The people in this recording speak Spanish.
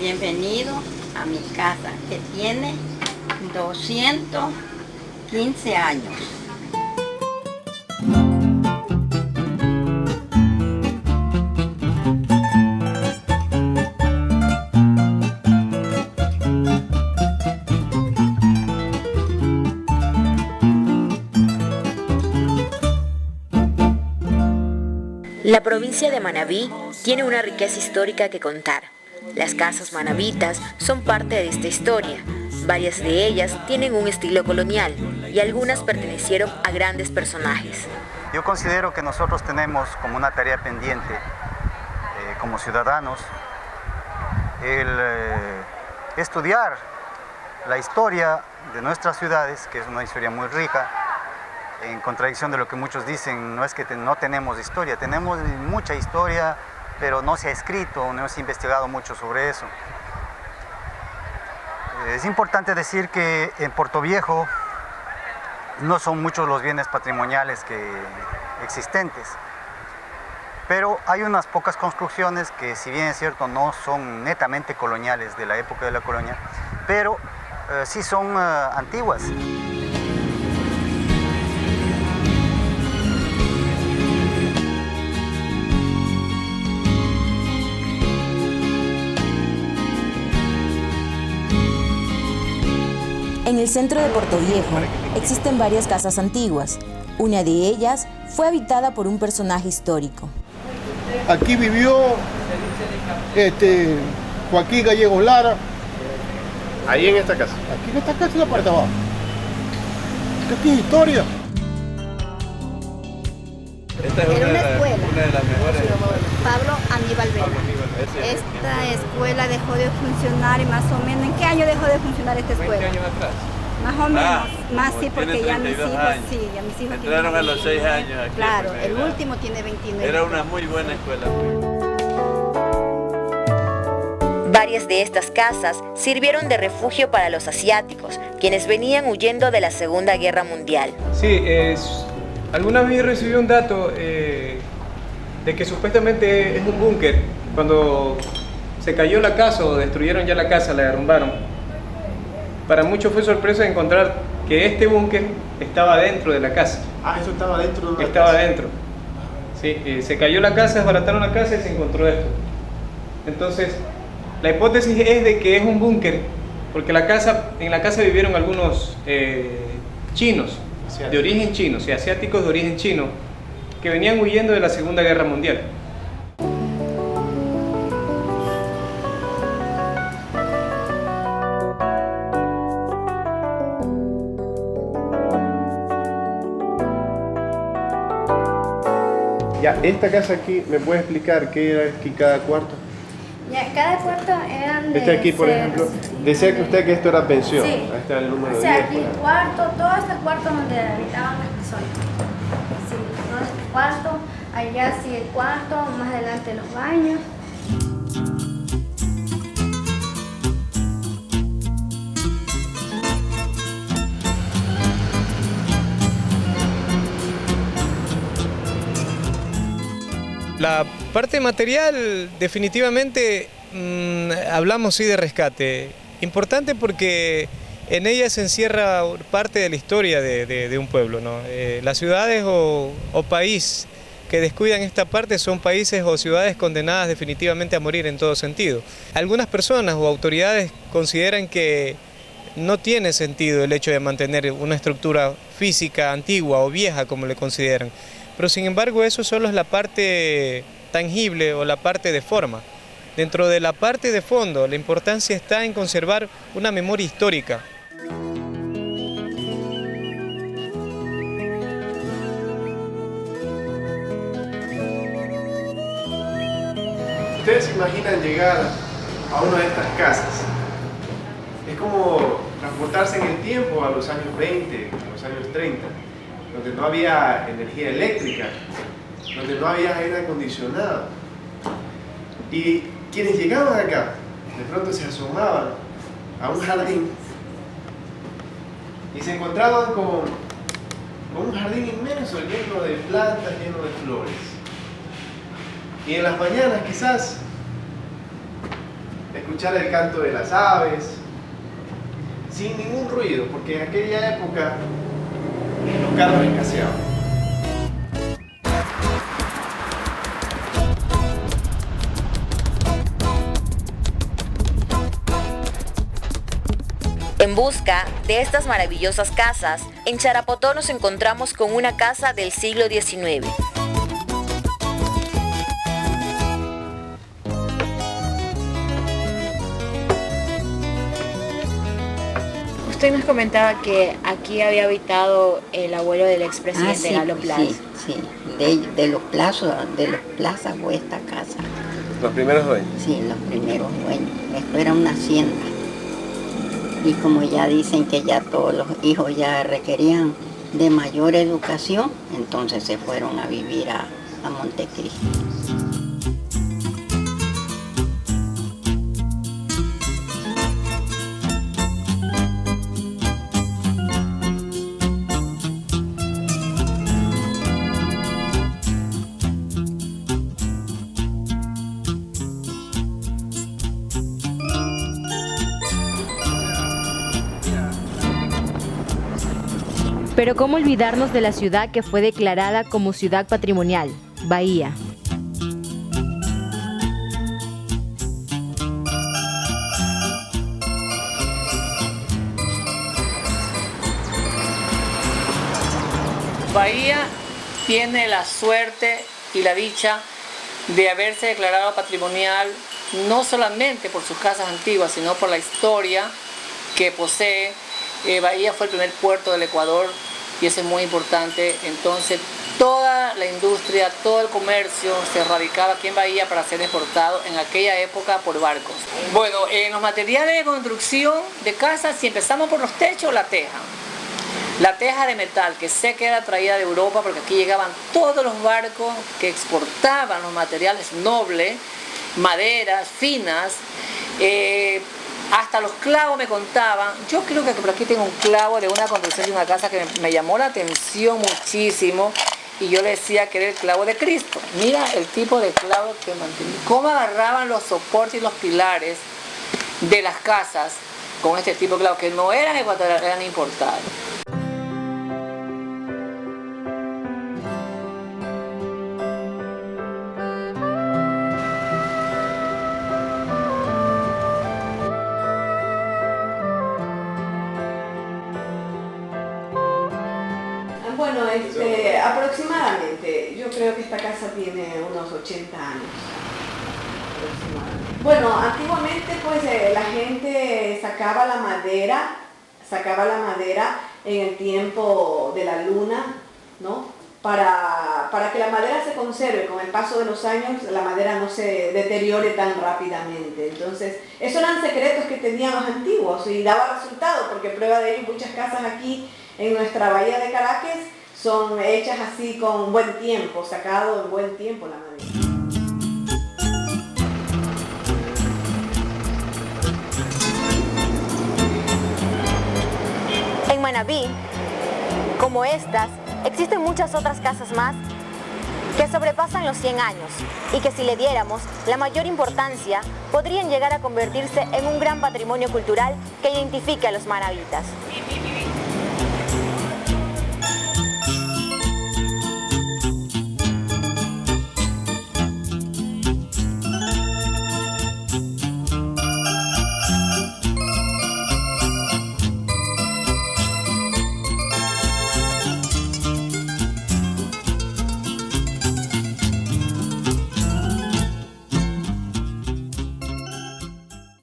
Bienvenido a mi casa que tiene 215 años. La provincia de Manabí tiene una riqueza histórica que contar. Las casas manabitas son parte de esta historia. Varias de ellas tienen un estilo colonial y algunas pertenecieron a grandes personajes. Yo considero que nosotros tenemos como una tarea pendiente como ciudadanos el estudiar la historia de nuestras ciudades, que es una historia muy rica. En contradicción de lo que muchos dicen, no es que no tenemos historia, tenemos mucha historia, pero no se ha escrito, no se ha investigado mucho sobre eso. Es importante decir que en Puerto Viejo no son muchos los bienes patrimoniales existentes, pero hay unas pocas construcciones que, si bien es cierto, no son netamente coloniales de la época de la colonia, pero sí son antiguas. En el centro de Puerto Viejo existen varias casas antiguas. Una de ellas fue habitada por un personaje histórico. Aquí vivió Joaquín Gallegos Lara. Ahí en esta casa. Aquí en esta casa y la parte de abajo. Aquí es historia. Esta es una de las mejores. Pablo Aníbal Vela. Esta escuela dejó de funcionar y más o menos, ¿en qué año dejó de funcionar esta escuela? 20 años atrás. Más o menos, más sí, tiene porque ya mis 32 hijos, años. sí, ya mis hijos Entraron a los 6 años aquí. Claro, en el primera. último tiene 29. Era una muy buena escuela. Varias de estas casas sirvieron de refugio para los asiáticos, quienes venían huyendo de la Segunda Guerra Mundial. Sí, alguna vez recibí un dato de que supuestamente es un búnker. Cuando se cayó la casa o destruyeron ya la casa, la derrumbaron, para muchos fue sorpresa encontrar que este búnker estaba dentro de la casa. Ah, eso estaba dentro de la Estaba casa. dentro. Sí, se cayó la casa, desbarataron la casa y se encontró esto. Entonces, la hipótesis es de que es un búnker, porque en la casa vivieron algunos chinos, de origen chino, o sea, asiáticos de origen chino, que venían huyendo de la Segunda Guerra Mundial. Ya, esta casa aquí, ¿me puede explicar qué era aquí cada cuarto? Ya, cada cuarto eran de Este aquí, por ejemplo, decía que usted que esto era pensión. Sí. Ahí está el número O sea, 10. aquí el cuarto, todo este cuarto donde habitaban las personas. Sí, todo este cuarto, allá sí el cuarto, más adelante los baños. La parte material, definitivamente, hablamos sí de rescate. Importante porque en ella se encierra parte de la historia de un pueblo, ¿no? Las ciudades o país que descuidan esta parte son países o ciudades condenadas definitivamente a morir en todo sentido. Algunas personas o autoridades consideran que no tiene sentido el hecho de mantener una estructura física antigua o vieja, como le consideran. Pero sin embargo eso solo es la parte tangible o la parte de forma. Dentro de la parte de fondo, la importancia está en conservar una memoria histórica. ¿Ustedes se imaginan llegar a una de estas casas? Es como transportarse en el tiempo a los años 20, a los años 30, donde no había energía eléctrica, donde no había aire acondicionado. Y quienes llegaban acá, de pronto se asomaban a un jardín y se encontraban con un jardín inmenso, lleno de plantas, lleno de flores. Y en las mañanas quizás escuchar el canto de las aves, sin ningún ruido, porque en aquella época los carros escaseaban. En busca de estas maravillosas casas, en Charapotó nos encontramos con una casa del siglo XIX. Usted nos comentaba que aquí había habitado el abuelo del expresidente Galo Plaza. Sí, de los plazas fue esta casa. ¿Los primeros dueños? Sí, los primeros dueños. Esto era una hacienda. Y como ya dicen que ya todos los hijos ya requerían de mayor educación, entonces se fueron a vivir a Montecristi. Pero ¿cómo olvidarnos de la ciudad que fue declarada como ciudad patrimonial, Bahía? Bahía tiene la suerte y la dicha de haberse declarado patrimonial no solamente por sus casas antiguas, sino por la historia que posee. Bahía fue el primer puerto del Ecuador y eso es muy importante. Entonces toda la industria, todo el comercio se radicaba aquí en Bahía para ser exportado en aquella época por barcos. Bueno, en los materiales de construcción de casas, si empezamos por los techos, la teja. La teja de metal, que sé que era traída de Europa porque aquí llegaban todos los barcos que exportaban los materiales nobles, maderas finas, hasta los clavos me contaban. Yo creo que por aquí tengo un clavo de una construcción de una casa que me llamó la atención muchísimo y yo le decía que era el clavo de Cristo. Mira el tipo de clavo que mantenía. Cómo agarraban los soportes y los pilares de las casas con este tipo de clavos que no eran ecuatorianos, eran importados. Bueno, aproximadamente, yo creo que esta casa tiene unos 80 años. Bueno, antiguamente pues la gente sacaba la madera en el tiempo de la luna, ¿no? Para que la madera se conserve, con el paso de los años la madera no se deteriore tan rápidamente. Entonces, esos eran secretos que tenían los antiguos y daba resultado, porque prueba de ello muchas casas aquí en nuestra bahía de Caracas son hechas así con buen tiempo, sacado en buen tiempo la madera. En Manabí, como estas, existen muchas otras casas más que sobrepasan los 100 años y que si le diéramos la mayor importancia, podrían llegar a convertirse en un gran patrimonio cultural que identifique a los manabitas.